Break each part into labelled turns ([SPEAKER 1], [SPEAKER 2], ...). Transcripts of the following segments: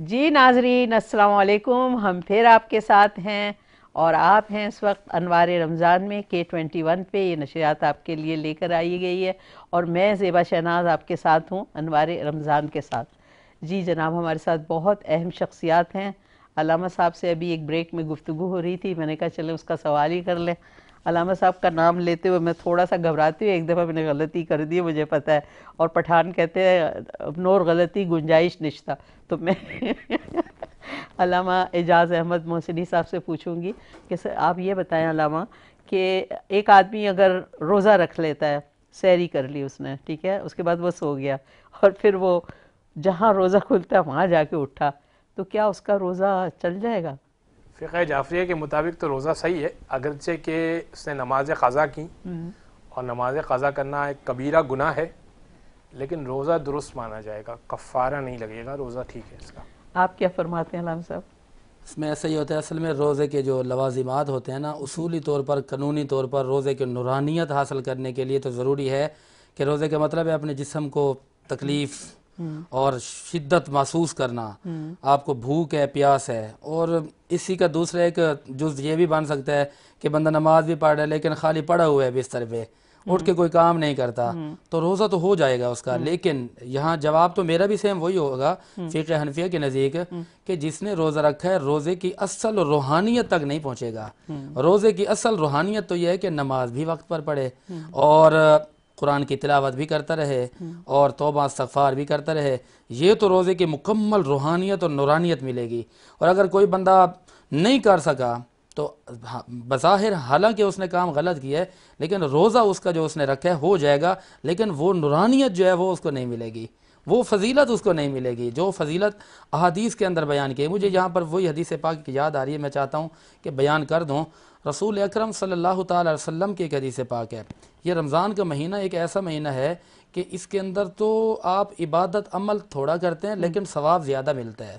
[SPEAKER 1] جی ناظرین السلام علیکم، ہم پھر آپ کے ساتھ ہیں اور آپ ہیں اس وقت انوار رمضان میں K21 پہ یہ نشریات آپ کے لیے لے کر آئی گئی ہے اور میں زیبا شہناز آپ کے ساتھ ہوں انوار رمضان کے ساتھ۔ جی جناب، ہمارے ساتھ بہت اہم شخصیات ہیں۔ علامہ صاحب سے ابھی ایک بریک میں گفتگو ہو رہی تھی، میں نے کہا چلیں اس کا سوال ہی کر لیں۔ علامہ صاحب کا نام لیتے ہوئے میں تھوڑا سا گھبراتی ہوں، ایک دفعہ میں نے غلطی کر دی ہے مجھے پتہ ہے، اور پٹھان کہتے ہیں نور غلطی گنجائش نشتہ، تو میں علامہ اعجاز احمد محسنی صاحب سے پوچھوں گی کہ آپ یہ بتائیں علامہ کہ ایک آدمی اگر روزہ رکھ لیتا ہے، سحری کر لی اس نے، ٹھیک ہے، اس کے بعد وہ سو گیا اور پھر وہ جہاں روزہ کھلتا ہے وہاں جا کے اٹھا، تو کیا اس کا روزہ چل جائے گا؟
[SPEAKER 2] فقہ جعفریہ کے مطابق تو روزہ صحیح ہے، اگرچہ کہ اس نے نماز قضا کی اور نماز قضا کرنا ایک کبیرہ گناہ ہے، لیکن روزہ درست مانا جائے گا، کفارہ نہیں لگے گا، روزہ ٹھیک ہے اس کا۔
[SPEAKER 1] آپ کیا فرماتے ہیں علامہ صاحب؟
[SPEAKER 3] اس میں ایسا ہی ہوتا ہے، اصل میں روزے کے جو لوازمات ہوتے ہیں نا، اصولی طور پر قانونی طور پر روزے کے نورانیت حاصل کرنے کے لیے تو ضروری ہے کہ روزے کا مطلب ہے اپنے جسم کو تکلیف اور شدت محسوس کرنا، آپ کو بھوک ہے، پیاس ہے، اور اسی کا دوسرا ایک جز یہ بھی بن سکتا ہے کہ بندہ نماز بھی پڑھ رہا ہے لیکن خالی پڑا ہوا ہے بستر پہ، اٹھ کے کوئی کام نہیں کرتا، تو روزہ تو ہو جائے گا اس کا۔ لیکن یہاں جواب تو میرا بھی سیم وہی ہوگا فقہ حنفیہ کے نزدیک کہ جس نے روزہ رکھا ہے روزے کی اصل روحانیت تک نہیں پہنچے گا۔ روزے کی اصل روحانیت تو یہ ہے کہ نماز بھی وقت پر پڑھے اور قرآن کی تلاوت بھی کرتا رہے اور توبہ استغفار بھی کرتا رہے، یہ تو روزے کی مکمل روحانیت اور نورانیت ملے گی۔ اور اگر کوئی بندہ نہیں کر سکا تو بظاہر حالانکہ اس نے کام غلط کیا ہے لیکن روزہ اس کا جو اس نے رکھا ہے ہو جائے گا، لیکن وہ نورانیت جو ہے وہ اس کو نہیں ملے گی، وہ فضیلت اس کو نہیں ملے گی جو فضیلت احادیث کے اندر بیان کی ہے۔ مجھے یہاں پر وہی حدیث پاک کی یاد آ رہی ہے، میں چاہتا ہوں کہ بیان کر دوں۔ رسول اکرم صلی اللہ تعالی علیہ وسلم کی ایک حدیث پاک ہے، یہ رمضان کا مہینہ ایک ایسا مہینہ ہے کہ اس کے اندر تو آپ عبادت عمل تھوڑا کرتے ہیں لیکن ثواب زیادہ ملتا ہے۔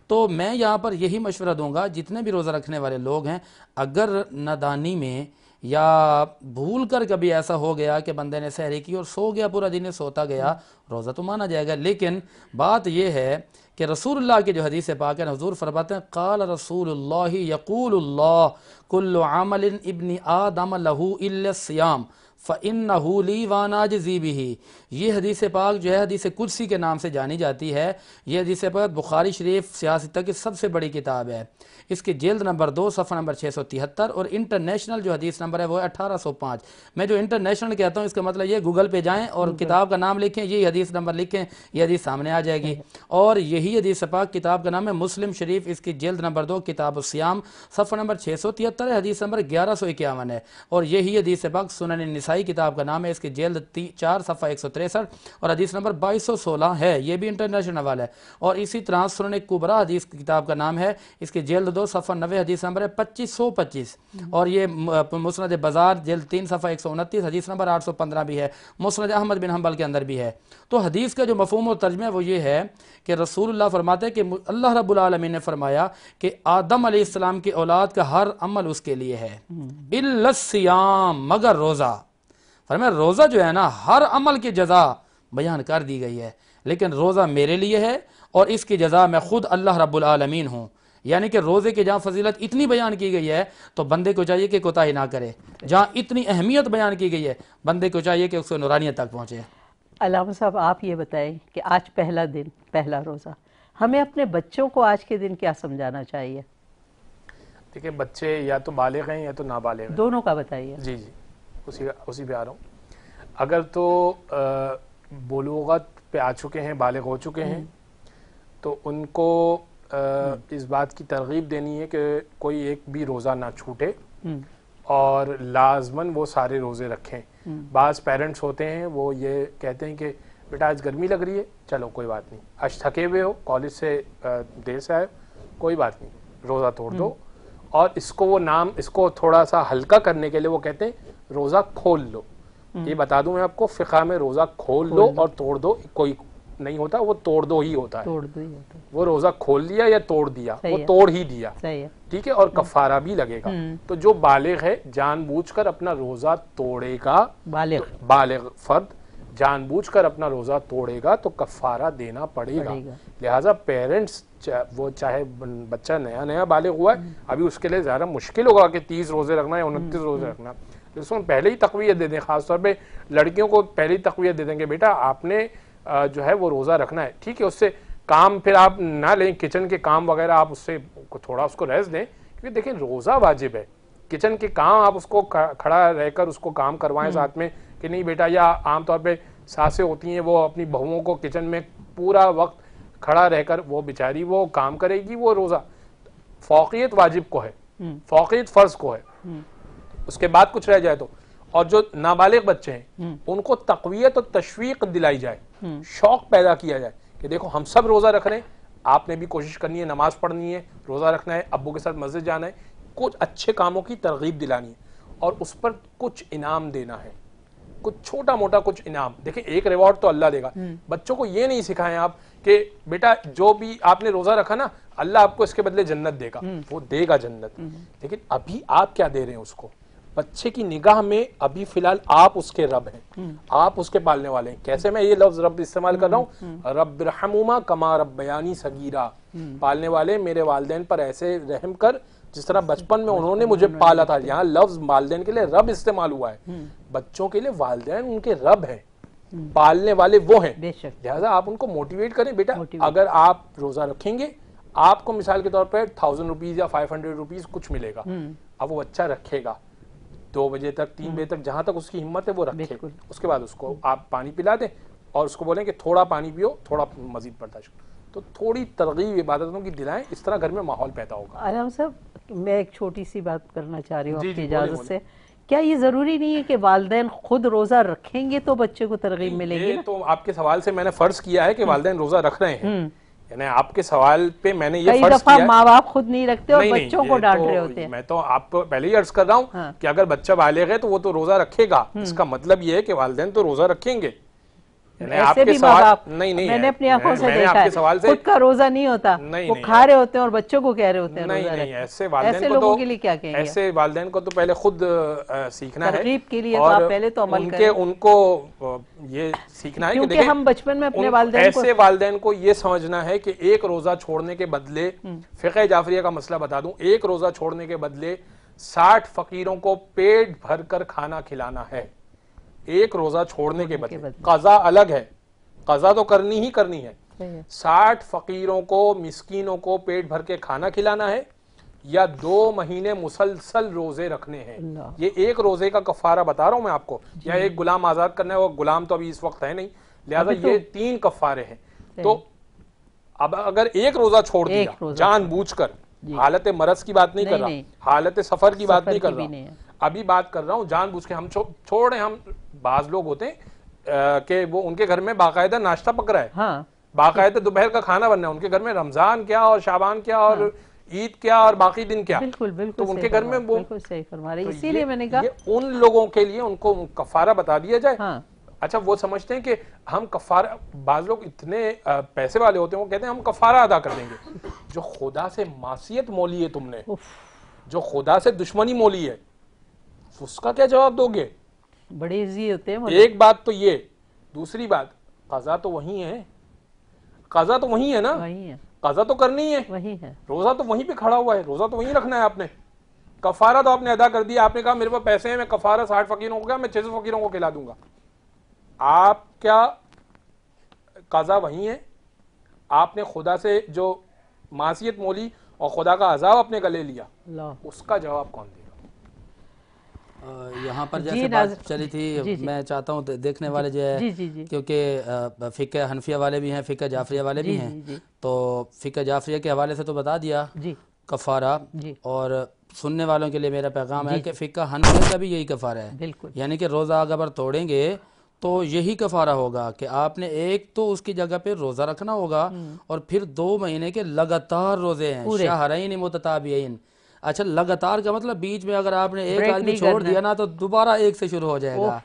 [SPEAKER 3] تو میں یہاں پر یہی مشورہ دوں گا جتنے بھی روزہ رکھنے والے لوگ ہیں، اگر نادانی میں یا بھول کر کبھی ایسا ہو گیا کہ بندے نے سحری کی اور سو گیا، پورا دن سوتا گیا، روزہ تو مانا جائے گا، لیکن بات یہ ہے کہ رسول اللہ کی جو حدیث پاک ہے، حضور فرماتے ہیں قال رسول اللہ یقول اللہ کل عمل ابن آدم لہ الا الصیام فَإِنَّهُ لِي وَأَنَا أَجْزِي بِهِ۔ یہ حدیث پاک جو ہے حدیث قدسی کے نام سے جانی جاتی ہے۔ یہ حدیث پاک بخاری شریف سیاست کی سب سے بڑی کتاب ہے، اس کی جلد نمبر 2 صفحہ نمبر 673، اور انٹرنیشنل جو حدیث نمبر ہے وہ ہے 1805۔ میں جو انٹرنیشنل کہتا ہوں اس کا مطلب یہ گوگل پہ جائیں اور کتاب کا نام لکھیں، یہ حدیث نمبر لکھیں، یہ حدیث سامنے آ جائے گی۔ اور یہی حدیث پاک کتاب کا نام ہے مسلم شریف، اس کی جلد نمبر 2 کتاب الصیام صفحہ نمبر 673 ہے، حدیث نمبر 1151 ہے۔ اور یہی حدیث پاک سنن النسائی کتاب کا نام ہے، اس کی جلد 4 صفحہ 163 اور حدیث نمبر 2216 ہے، یہ بھی انٹرنیشنل حوالہ ہے۔ اور اسی طرح سنن کبریٰ حدیث کی کتاب کا نام ہے، اس کی جلد 2 صفحہ 90 حدیث نمبر ہے 2525، اور یہ مسند بازار جلد 3 صفحہ 129 حدیث نمبر 815 بھی ہے، مسند احمد بن حنبل کے اندر بھی ہے۔ تو حدیث کا جو مفہوم و ترجمہ ہے وہ یہ ہے کہ رسول اللہ فرماتے ہیں کہ اللہ رب العالمین نے فرمایا کہ آدم علیہ السلام کی اولاد کا ہر عمل اس کے لیے ہے الا الصیام، مگر روزہ۔ فرمایا روزہ جو ہے نا ہر عمل کی جزا بیان کر دی گئی ہے، لیکن روزہ میرے لیے ہے اور اس کی جزا میں خود اللہ رب العالمین ہوں۔ یعنی کہ روزے کی جہاں فضیلت اتنی بیان کی گئی ہے تو بندے کو چاہیے کہ کوتاہی نہ کرے، جہاں اتنی اہمیت بیان کی گئی ہے بندے کو چاہیے کہ اس کو نورانیت تک پہنچے۔
[SPEAKER 1] علامہ صاحب آپ یہ بتائیں کہ آج پہلا دن، پہلا روزہ، ہمیں اپنے بچوں کو آج کے دن کیا سمجھانا چاہیے؟
[SPEAKER 2] دیکھیں بچے یا تو بالغ ہیں یا تو نابالغ ہیں،
[SPEAKER 1] دونوں کا بتائیے۔
[SPEAKER 2] جی اسی پہ آ رہا ہوں۔ اگر تو بلوغت پہ آ چکے ہیں، بالغ ہو چکے ہیں، تو ان کو اس بات کی ترغیب دینی ہے کہ کوئی ایک بھی روزہ نہ چھوٹے اور لازماً وہ سارے روزے رکھیں۔ بعض پیرنٹس ہوتے ہیں وہ یہ کہتے ہیں کہ بیٹا آج گرمی لگ رہی ہے، چلو کوئی بات نہیں، آج تھکے ہوئے ہو، کالج سے دیر سے آئے، کوئی بات نہیں، روزہ توڑ دو۔ اور اس کو تھوڑا سا ہلکا کرنے کے لیے وہ کہتے ہیں روزہ کھول لو۔ یہ بتا دوں میں آپ کو، فقہ میں روزہ کھول لو اور توڑ دو کوئی نہیں ہوتا، وہ توڑ دو ہی ہوتا ہے۔ وہ روزہ کھول لیا یا توڑ دیا، وہ توڑ ہی دیا، ٹھیک ہے، اور کفارہ بھی لگے گا۔ تو جو بالغ ہے جان بوجھ کر اپنا روزہ توڑے گا، بالغ فرد جان بوجھ کر اپنا روزہ توڑے گا تو کفارہ دینا پڑے گا۔ لہٰذا پیرنٹس وہ چاہے بچہ نیا نیا بالغ ہوا ہے ابھی اس کے لیے زیادہ مشکل ہوگا کہ 30 روزے رکھنا یا 29 روزے رکھنا، اس کو پہلے ہی تقویت دے دیں. خاص طور پہ لڑکیوں کو پہلے ہی تقویت دے دیں کہ بیٹا آپ نے جو ہے وہ روزہ رکھنا ہے. ٹھیک ہے، اس سے کام پھر آپ نہ لیں، کچن کے کام وغیرہ آپ اس سے تھوڑا اس کو ریسٹ دیں، کیونکہ دیکھیں روزہ واجب ہے. کچن کے کام آپ اس کو کھڑا رہ کر اس کو کام کروائیں ساتھ میں کہ نہیں بیٹا. یا عام طور پہ ساسیں ہوتی ہیں وہ اپنی بہوؤں کو کچن میں پورا وقت کھڑا رہ کر وہ بیچاری وہ کام کرے گی. وہ روزہ فوقیت واجب کو ہے، فوقیت فرض کو ہے، اس کے بعد کچھ رہ جائے تو. اور جو نابالغ بچے ہیں ان کو تقویت اور تشویق دلائی جائے، شوق پیدا کیا جائے کہ دیکھو ہم سب روزہ رکھ رہے ہیں، آپ نے بھی کوشش کرنی ہے، نماز پڑھنی ہے، روزہ رکھنا ہے، ابو کے ساتھ مسجد جانا ہے، کچھ اچھے کاموں کی ترغیب دلانی ہے اور اس پر کچھ انعام دینا ہے، کچھ چھوٹا موٹا کچھ انعام. دیکھیں ایک ریوارڈ تو اللہ دے گا. بچوں کو یہ نہیں سکھائیں آپ کہ بیٹا جو بھی آپ نے روزہ رکھا نا اللہ آپ کو اس کے بدلے جنت دے گا. وہ دے گا جنت، لیکن ابھی آپ کیا دے رہے ہیں اس کو. بچے کی نگاہ میں ابھی فی الحال آپ اس کے رب ہیں، آپ اس کے پالنے والے ہیں. کیسے میں یہ لفظ رب استعمال کر رہا ہوں؟ رب ارحمہما کما ربیانی صغیرا. پالنے والے میرے والدین پر ایسے رحم کر جس طرح بچپن میں انہوں نے مجھے پالا تھا. یہاں لفظ والدین کے لیے رب استعمال ہوا ہے. بچوں کے لیے والدین ان کے رب ہیں، پالنے والے وہ ہیں. لہٰذا آپ ان کو موٹیویٹ کریں، بیٹا اگر آپ روزہ رکھیں گے آپ کو مثال کے طور پر 1000 روپیز یا 500 روپیز کچھ ملے گا. اب وہ بچہ رکھے گا 2 بجے تک 3 بجے تک جہاں تک اس کی ہمت ہے وہ رکھے. اس کے بعد اس کو آپ پانی پلا دیں اور اس کو بولیں کہ تھوڑا پانی پیو، تھوڑا مزید برداشت کرو. تو تھوڑی ترغیب عبادتوں کی دلائیں، اس طرح گھر میں ماحول پیدا ہوگا.
[SPEAKER 1] علام صاحب میں ایک چھوٹی سی بات کرنا چاہ رہی ہوں آپ کی اجازت سے. کیا یہ ضروری نہیں ہے کہ والدین خود روزہ رکھیں گے تو بچے کو ترغیب ملے گی؟
[SPEAKER 2] یہ تو آپ کے سوال سے میں نے فرض کیا ہے کہ والدین روزہ رکھ رہے ہیں، یعنی آپ کے سوال پہ میں نے یہ فرض کیا ہے.
[SPEAKER 1] کئی دفعہ ماں باپ خود نہیں رکھتے اور بچوں کو ڈانٹ رہے ہوتے ہیں.
[SPEAKER 2] میں تو آپ کو پہلے ہی عرض کر رہا ہوں کہ اگر بچہ بالغ ہے تو وہ تو روزہ رکھے گا. اس کا مطلب یہ ہے کہ والدین تو روزہ رکھیں گے.
[SPEAKER 1] ایسے بھی ماں باپ میں نے اپنی آنکھوں سے دیکھا ہے خود کا روزہ نہیں ہوتا، وہ کھا رہے ہوتے ہیں اور بچوں کو کہہ رہے ہوتے ہیں روزہ رکھیں. ایسے لوگوں کے لیے کیا کہیں گے؟
[SPEAKER 2] ایسے والدین کو تو پہلے خود سیکھنا ہے،
[SPEAKER 1] ترغیب کے لیے تو آپ پہلے تو عمل کریں.
[SPEAKER 2] ان کو یہ سیکھنا ہے
[SPEAKER 1] کیونکہ ہم بچپن میں اپنے والدین کو
[SPEAKER 2] ایسے والدین کو یہ سمجھنا ہے کہ ایک روزہ چھوڑنے کے بدلے، فقہ جعفریہ کا مسئلہ بتا دوں، ایک روزہ چھوڑنے کے بدلے 60 فقیروں کو پیٹ بھر کر کھانا کھلانا ہے. ایک روزہ چھوڑنے کے بدلے قضا الگ ہے، قضا تو کرنی ہی کرنی ہے. 60 فقیروں کو، مسکینوں کو پیٹ بھر کے کھانا کھلانا ہے یا 2 مہینے مسلسل روزے رکھنے ہیں. یہ ایک روزے کا کفارہ بتا رہا ہوں میں آپ کو. یا ایک غلام آزاد کرنا ہے، وہ غلام تو ابھی اس وقت ہے نہیں، لہذا یہ 3 کفارے ہیں. تو اب اگر ایک روزہ چھوڑ دیا جان بوجھ کر، حالت مرض کی بات نہیں کر رہا، حالت سفر کی بات نہیں کر رہا، ابھی بات کر رہا ہوں جان بوجھ کے ہم چھوڑ رہے ہیں. ہم بعض لوگ ہوتے ہیں کہ وہ ان کے گھر میں باقاعدہ ناشتہ پک رہا ہے، باقاعدہ دوپہر کا کھانا بننا ہے، ان کے گھر میں رمضان کیا اور شعبان کیا اور عید کیا اور باقی دن کیا. تو ان کے گھر میں وہ
[SPEAKER 1] صحیح فرما رہے ہیں. اسی لیے میں نے کہا
[SPEAKER 2] ان لوگوں کے لیے ان کو کفارہ بتا دیا جائے. اچھا وہ سمجھتے ہیں کہ ہم کفارہ، بعض لوگ اتنے پیسے والے ہوتے ہیں وہ کہتے ہیں ہم کفارہ ادا کر دیں گے. جو خدا سے معصیت مولی ہے تم نے، جو خدا سے دشمنی مولی ہے، اس کا کیا جواب دو گے؟
[SPEAKER 1] بڑے ایزی ہوتے ہیں.
[SPEAKER 2] ایک بات تو یہ، دوسری بات قضا تو وہی ہے، قضا تو وہی ہے نا، قضا تو کرنی ہے، روزہ تو وہیں پہ کھڑا ہوا ہے، روزہ تو وہیں رکھنا ہے آپ نے. کفارہ تو آپ نے ادا کر دیا. آپ نے کہا میرے پاس پیسے ہیں، میں کفارہ 60 فقیروں کو کیا میں 600 فقیروں کو کھلا دوں گا. آپ کیا قضا وہی ہے، آپ نے خدا سے جو معصیت مولی اور خدا کا عذاب اپنے گلے لیا، اس کا جواب کون دے گا؟
[SPEAKER 3] یہاں پر جیسے بات چلی تھی، میں چاہتا ہوں دیکھنے والے جو ہے، کیونکہ فقہ حنفیہ والے بھی ہیں، فقہ جعفریہ والے بھی ہیں، تو فقہ جعفریہ کے حوالے سے تو بتا دیا کفارہ، اور سننے والوں کے لیے میرا پیغام ہے کہ فقہ حنفیہ کا بھی یہی کفارہ ہے. یعنی کہ روزہ اگر توڑیں گے تو یہی کفارہ ہوگا کہ آپ نے ایک تو اس کی جگہ پہ روزہ رکھنا ہوگا، اور پھر 2 مہینے کے لگاتار روزے ہیں، شہرین متتابعین. اچھا لگاتار کا مطلب بیچ میں اگر آپ نے ایک آدمی چھوڑ دیا نا تو دوبارہ ایک سے شروع ہو جائے گا.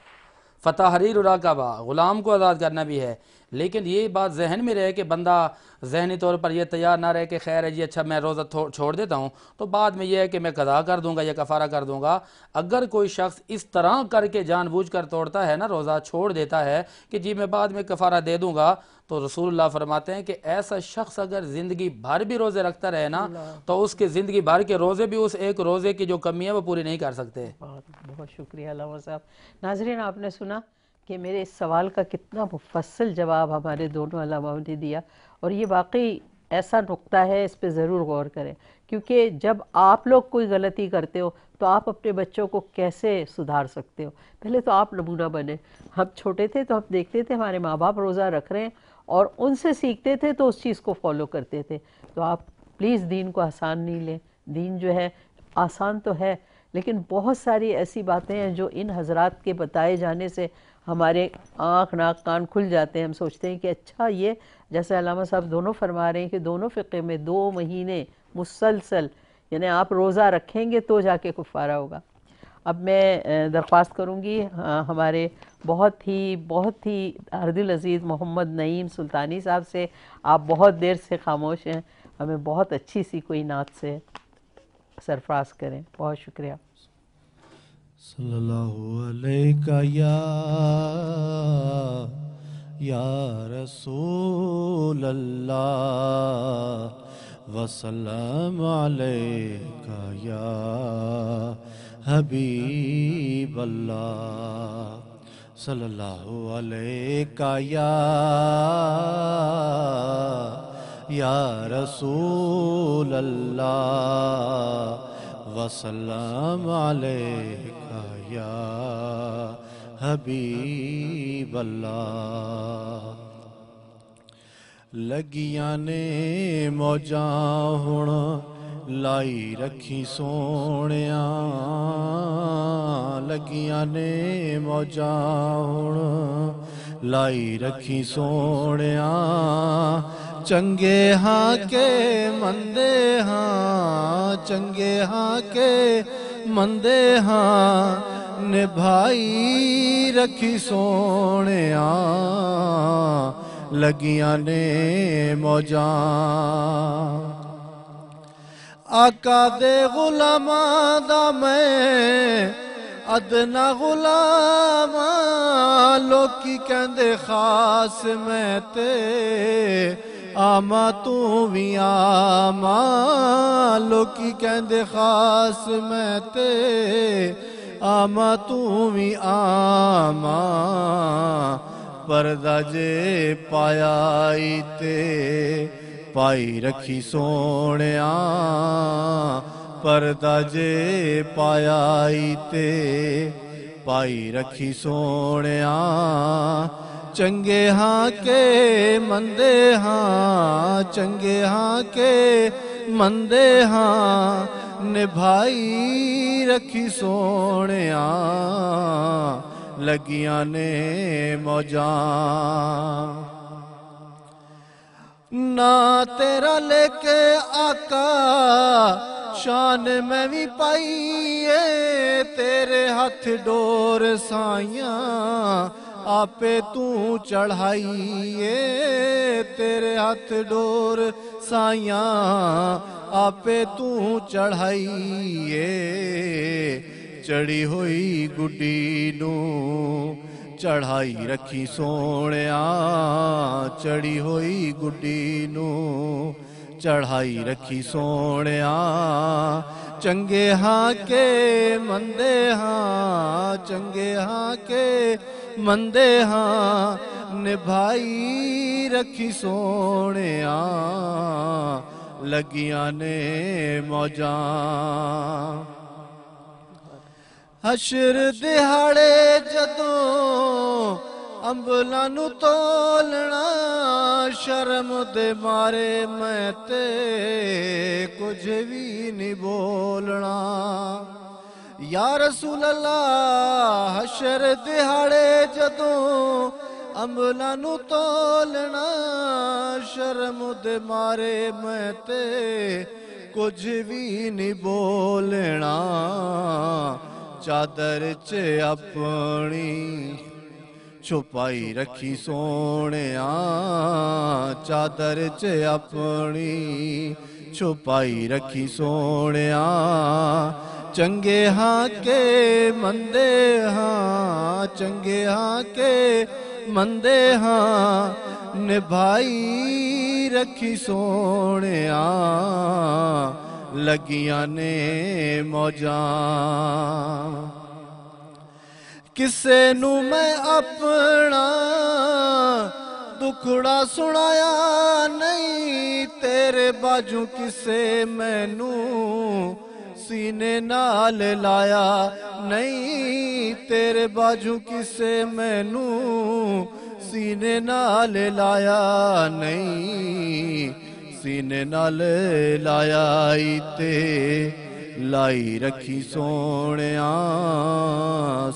[SPEAKER 3] فتحریر رقبہ، غلام کو آزاد کرنا بھی ہے. لیکن یہ بات ذہن میں رہے کہ بندہ ذہنی طور پر یہ تیار نہ رہے کہ خیر ہے جی اچھا میں روزہ چھوڑ دیتا ہوں تو بعد میں یہ ہے کہ میں قضا کر دوں گا یا کفارہ کر دوں گا. اگر کوئی شخص اس طرح کر کے جان بوجھ کر توڑتا ہے نا روزہ, چھوڑ دیتا ہے کہ جی میں بعد میں کفارہ دے دوں گا, تو رسول اللہ فرماتے ہیں کہ ایسا شخص اگر زندگی بھر بھی روزے رکھتا رہے نا تو اس کے زندگی بھر کے روزے بھی اس ایک روزے کی جو کمی ہے وہ پوری نہیں کر سکتے.
[SPEAKER 1] بہت شکریہ علامہ صاحب. ناظرین آپ نے سنا کہ میرے اس سوال کا کتنا مفصل جواب ہمارے دونوں علماء نے دیا, اور یہ واقعی ایسا نقطہ ہے, اس پہ ضرور غور کریں, کیونکہ جب آپ لوگ کوئی غلطی کرتے ہو تو آپ اپنے بچوں کو کیسے سدھار سکتے ہو؟ پہلے تو آپ نمونہ بنے. ہم چھوٹے تھے تو ہم دیکھتے تھے ہمارے ماں باپ روزہ رکھ رہے ہیں اور ان سے سیکھتے تھے تو اس چیز کو فالو کرتے تھے. تو آپ پلیز دین کو آسان نہیں لیں. دین جو ہے آسان تو ہے, لیکن بہت ساری ایسی باتیں ہیں جو ان حضرات کے بتائے جانے سے ہمارے آنکھ ناک کان کھل جاتے ہیں. ہم سوچتے ہیں کہ اچھا یہ جیسے علامہ صاحب دونوں فرما رہے ہیں کہ دونوں فقہ میں 2 مہینے مسلسل یعنی آپ روزہ رکھیں گے تو جا کے کفارہ ہوگا. اب میں درخواست کروں گی ہمارے بہت ہی عرض عزیز محمد نعیم سلطانی صاحب سے. آپ بہت دیر سے خاموش ہیں, ہمیں بہت اچھی سی کوئی نعت سے سرفراز کریں. بہت شکریہ.
[SPEAKER 4] صلی اللہ علیہ یا رسول اللہ وسلم علیکہ یا حبیب اللہ. صلی اللہ علیہ یا رسول اللہ وسلم علیکہ یا حبیب اللہ. لگیاں نے موجاں ہن لائی رکھی سونیاں, لگیاں نے موجاں ہن لائی رکھی سونیاں. چنگے ہاں کے مندے ہاں, چنگے ہاں کے مندے ہاں, نبھائی رکھی سونیاں. لگیاں نے موجاں آقا دے غلاماں دا میں ادنا غلام, لوکی کہندے خاص میں تے آما تو بھی آما, لوکی کہندے خاص میں تے آما تو بھی آما. پردہ جے پایا تے پائی رکھی سونیاں, پردہ جے پایا تے پائی رکھی سونیاں. چنگے ہاں کے مندے ہاں, چنگے ہاں کے مندے ہاں, نبھائی رکھی سونیاں. لگیاں نے موجاں نا تیرا لے کے آقا شان میں بھی پائیے, تیرے ہاتھ ڈور سائیاں آپے تو چڑھائیے, تیرے ہاتھ ڈور سائیاں آپے تو چڑھائیے. چڑھی ہوئی گڈی نو چڑھائی رکھی سونیاں, چڑھی ہوئی گڈی نو چڑھائی رکھی سونیاں. چنگے ہاں کے مندے ہاں, چنگے ہاں کے مندے ہاں, نبھائی رکھی سونیاں. لگیاں نے موجاں حشر دہاڑے جدوں انبلاں نو تولنا, شرم دے مارے میں تے کچھ بھی نہیں بولنا. یا رسول اللہ حشر دہاڑے جدوں انبلاں نو تولنا, شرم دے مارے میں تے کچھ بھی نہیں بولنا. چادر چ اپنی چھپائی رکھی سونیا چادر چ اپنی چھپائی رکھی سونیا چنگے ہاں کے مندے ہاں چنگے ہاں کے مندے ہاں نبھائی رکھی سونیا لگیاں نے موجاں کسے نو میں اپنا دکھڑا سنایا نہیں تیرے باجو کسے مینو سینے نال لایا نہیں تیرے باجو کسے مینو سینے نال لایا نہیں سینے نال لایا تے لائی رکھی سونیا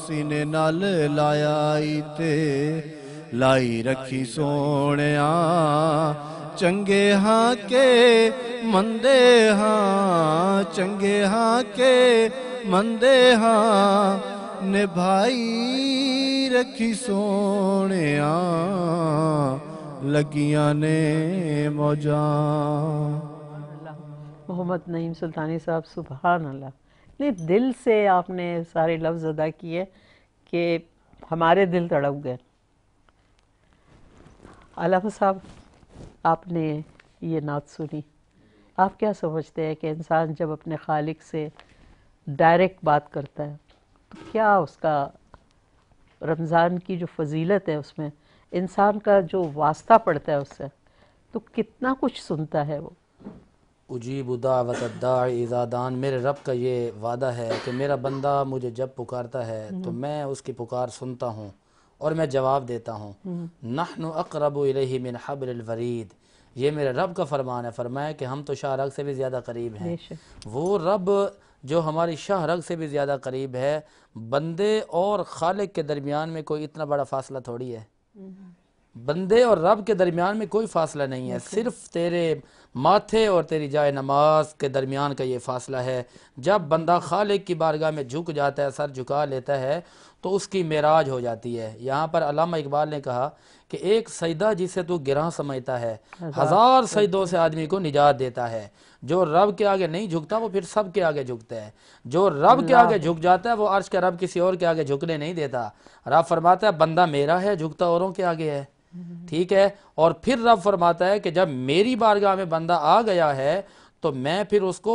[SPEAKER 4] سینے نال لایا تے لائی رکھی سونیا چنگے ہاں کے مندے ہاں چنگے ہاں کے مندے ہاں نبھائی رکھی سونیا لگیاں نے موجاں
[SPEAKER 1] محمد نعیم سلطانی صاحب سبحان اللہ، اتنے دل سے آپ نے سارے لفظ ادا کیے کہ ہمارے دل تڑپ گئے۔ علامہ صاحب، آپ نے یہ نعت سنی، آپ کیا سمجھتے ہیں کہ انسان جب اپنے خالق سے ڈائریکٹ بات کرتا ہے تو کیا اس کا رمضان کی جو فضیلت ہے اس میں انسان کا جو واسطہ پڑتا ہے اس سے تو کتنا کچھ سنتا ہے وہ؟
[SPEAKER 3] اجیب دعوت الداعی اذا دعان، میرے رب کا یہ وعدہ ہے کہ میرا بندہ مجھے جب پکارتا ہے تو میں اس کی پکار سنتا ہوں اور میں جواب دیتا ہوں۔ نحن اقرب الیہ من حبل الورید، یہ میرے رب کا فرمان ہے، فرمایا کہ ہم تو شاہ رگ سے بھی زیادہ قریب ہیں۔ وہ رب جو ہماری شاہ رگ سے بھی زیادہ قریب ہے، بندے اور خالق کے درمیان میں کوئی اتنا بڑا فاصلہ تھوڑی ہے۔ بندے اور رب کے درمیان میں کوئی فاصلہ نہیں ہے، صرف تیرے ماتھے اور تیری جائے نماز کے درمیان کا یہ فاصلہ ہے۔ جب بندہ خالق کی بارگاہ میں جھک جاتا ہے، سر جھکا لیتا ہے تو اس کی معراج ہو جاتی ہے۔ یہاں پر علامہ اقبال نے کہا کہ ایک سجدہ جسے تو گراں سمجھتا ہے، ہزار سجدوں سے آدمی کو نجات دیتا ہے۔ جو رب کے آگے نہیں جھکتا وہ پھر سب کے آگے جھکتا ہے، جو رب کے آگے جھک جاتا ہے وہ عرش کا رب کسی اور کے آگے جھکنے نہیں دیتا۔ رب فرماتا ہے بندہ میرا ہے، جھکتا اوروں کے آگے ہے، ٹھیک ہے۔ اور پھر رب فرماتا ہے کہ جب میری بارگاہ میں بندہ آ گیا ہے تو میں پھر اس کو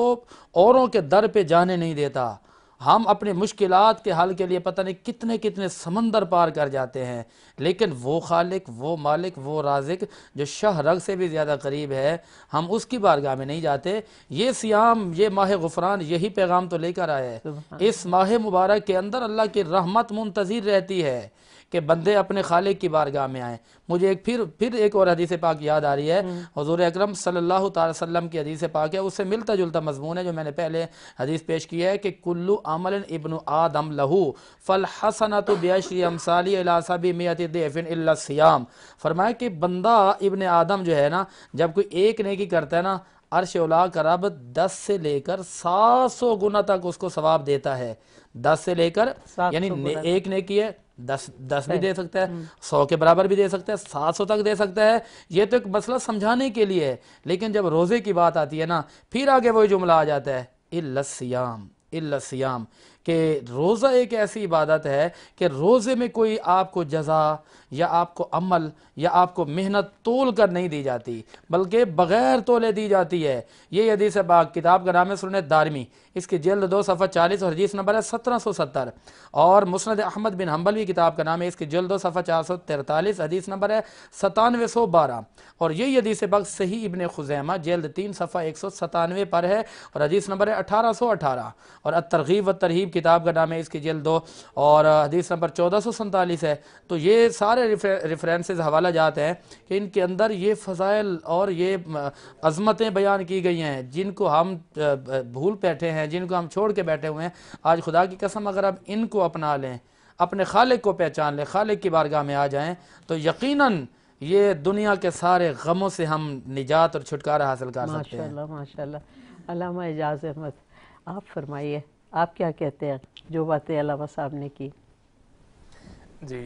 [SPEAKER 3] اوروں کے در پہ جانے نہیں دیتا۔ ہم اپنے مشکلات کے حل کے لیے پتہ نہیں کتنے کتنے سمندر پار کر جاتے ہیں، لیکن وہ خالق، وہ مالک، وہ رازق جو شاہ رگ سے بھی زیادہ قریب ہے، ہم اس کی بارگاہ میں نہیں جاتے۔ یہ صیام، یہ ماہ غفران یہی پیغام تو لے کر آیا ہے۔ اس ماہ مبارک کے اندر اللہ کی رحمت منتظر رہتی ہے کہ بندے اپنے خالق کی بارگاہ میں آئیں۔ مجھے پھر ایک اور حدیث پاک یاد آ رہی ہے، حضور اکرم صلی اللہ تعالی وسلم کی حدیث پاک ہے، اس سے ملتا جلتا مضمون ہے جو میں نے پہلے حدیث پیش کی ہے کہ کلو عمل ابن آدم لہو فالحسنۃ بعشر امثالہ الی 700 ضعف الا الصیام۔ فرمایا کہ بندہ ابن آدم جو ہے نا، جب کوئی ایک نیکی کرتا ہے نا، عرش اولا کا رب 10 سے لے کر 700 گنا تک اس کو ثواب دیتا ہے۔ 10 سے لے کر یعنی ایک نیکی ہے 10 بھی دے سکتا ہے، 100 کے برابر بھی دے سکتا ہے، 700 تک دے سکتا ہے۔ یہ تو ایک مسئلہ سمجھانے کے لیے ہے، لیکن جب روزے کی بات آتی ہے نا، پھر آگے وہی جملہ آ جاتا ہے الا الصیام، الا الصیام، کہ روزہ ایک ایسی عبادت ہے کہ روزے میں کوئی آپ کو جزا یا آپ کو عمل یا آپ کو محنت تول کر نہیں دی جاتی، بلکہ بغیر تولے دی جاتی ہے۔ یہ حدیث پاک، کتاب کا نام ہے سنن دارمی، اس کی جلد 2 صفحہ 40 اور حدیث نمبر ہے 1770، اور مسند احمد بن حنبل بھی کتاب کا نام ہے، اس کی جلد 2 صفحہ 443، حدیث نمبر ہے 9712، اور یہی حدیث پاک صحیح ابن خزیمہ جلد 3 صفحہ 197 پر ہے، اور حدیث نمبر ہے 1818، اور الترغیب و ترہیب کتاب کا نام ہے، اس کی جلد 2 اور حدیث نمبر 1447 ہے۔ تو یہ سارے ریفرنسز حوالہ جات ہیں کہ ان کے اندر یہ فضائل اور یہ عظمتیں بیان کی گئی ہیں جن کو ہم بھول بیٹھے ہیں، جن کو ہم چھوڑ کے بیٹھے ہوئے ہیں۔ آج خدا کی قسم اگر آپ ان کو اپنا لیں، اپنے خالق کو پہچان لیں، خالق کی بارگاہ میں آ جائیں، تو یقیناً یہ دنیا کے سارے غموں سے ہم نجات اور چھٹکارا حاصل کر سکتے ہیں۔
[SPEAKER 1] ماشاءاللہ ماشاءاللہ۔ علامہ اعجاز احمد، آپ فرمائیے، آپ کیا کہتے ہیں جو باتیں علامہ صاحب نے کی؟
[SPEAKER 2] جی،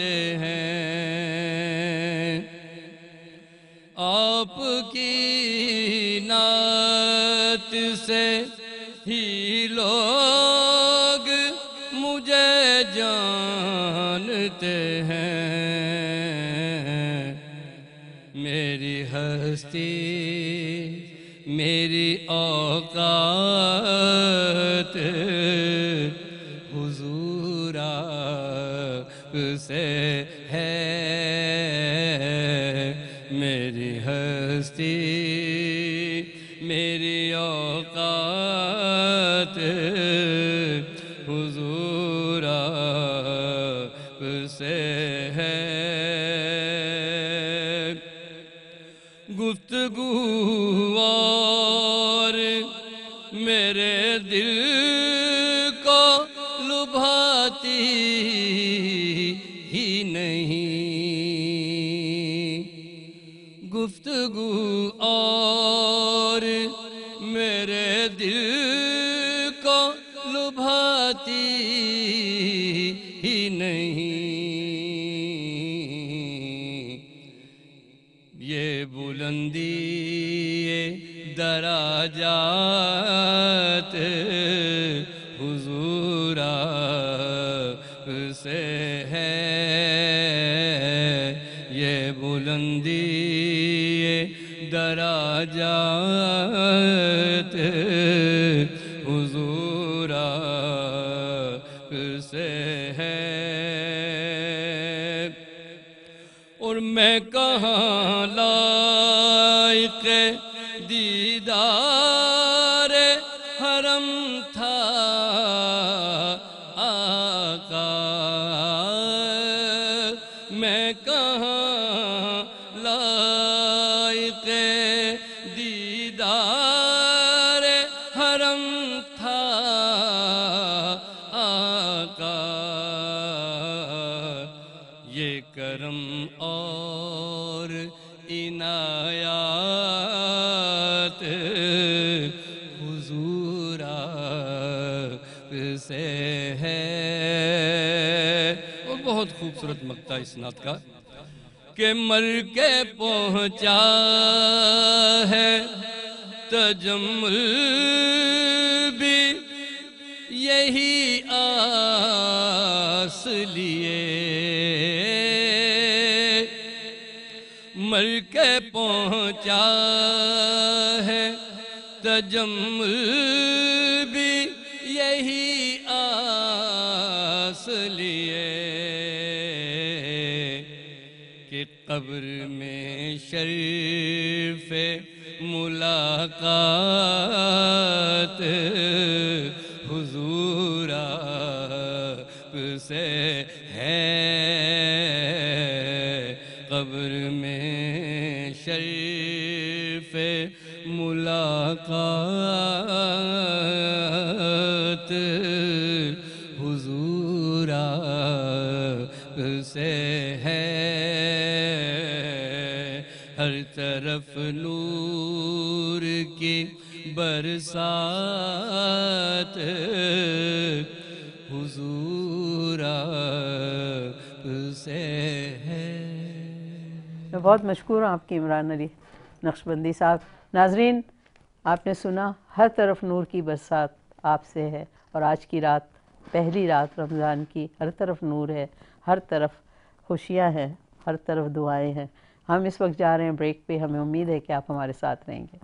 [SPEAKER 5] جانتے ہیں آپ کی نعت سے ہی لوگ مجھے جانتے ہیں میری ہستی میری اوقات حضور آپ سے ہے میری ہستی میری اوقات حضور آپ سے ہے گفتگو اور میرے دل کو لبھاتی ہی نہیں گفتگو اور میرے دل کو لبھاتی ہی نہیں یہ بلندی یہ دراجات حضور آپ سے ہے یہ بلندی یہ دراجات حضور آپ سے ہے اور میں کہاں لائق دیدار حرم تھا آقا میں کہاں لائق دیدار حرم تھا آقا یہ کرم اور عنایات حضور آپ سے ہے اور بہت خوبصورت مقطع اس نعت کا کہ مر کے پہنچا ہے تجمل بھی یہی آس لیے مر کے پہنچا ہے تجمل بھی یہی آس لیے کہ قبر میں شریف ملاقات حضور آپ سے ہے قبر میں شریف ملاقات حضور آپ سے ہے ہر طرف نور کی برسات حضور آپ سے ہے
[SPEAKER 1] میں بہت مشکور ہوں آپ کی عمران علی نقشبندی صاحب. ناظرین آپ نے سنا ہر طرف نور کی برسات آپ سے ہے اور آج کی رات پہلی رات رمضان کی ہر طرف نور ہے ہر طرف خوشیاں ہیں ہر طرف دعائیں ہیں. ہم اس وقت جا رہے ہیں بریک پہ. ہمیں امید ہے کہ آپ ہمارے ساتھ رہیں گے.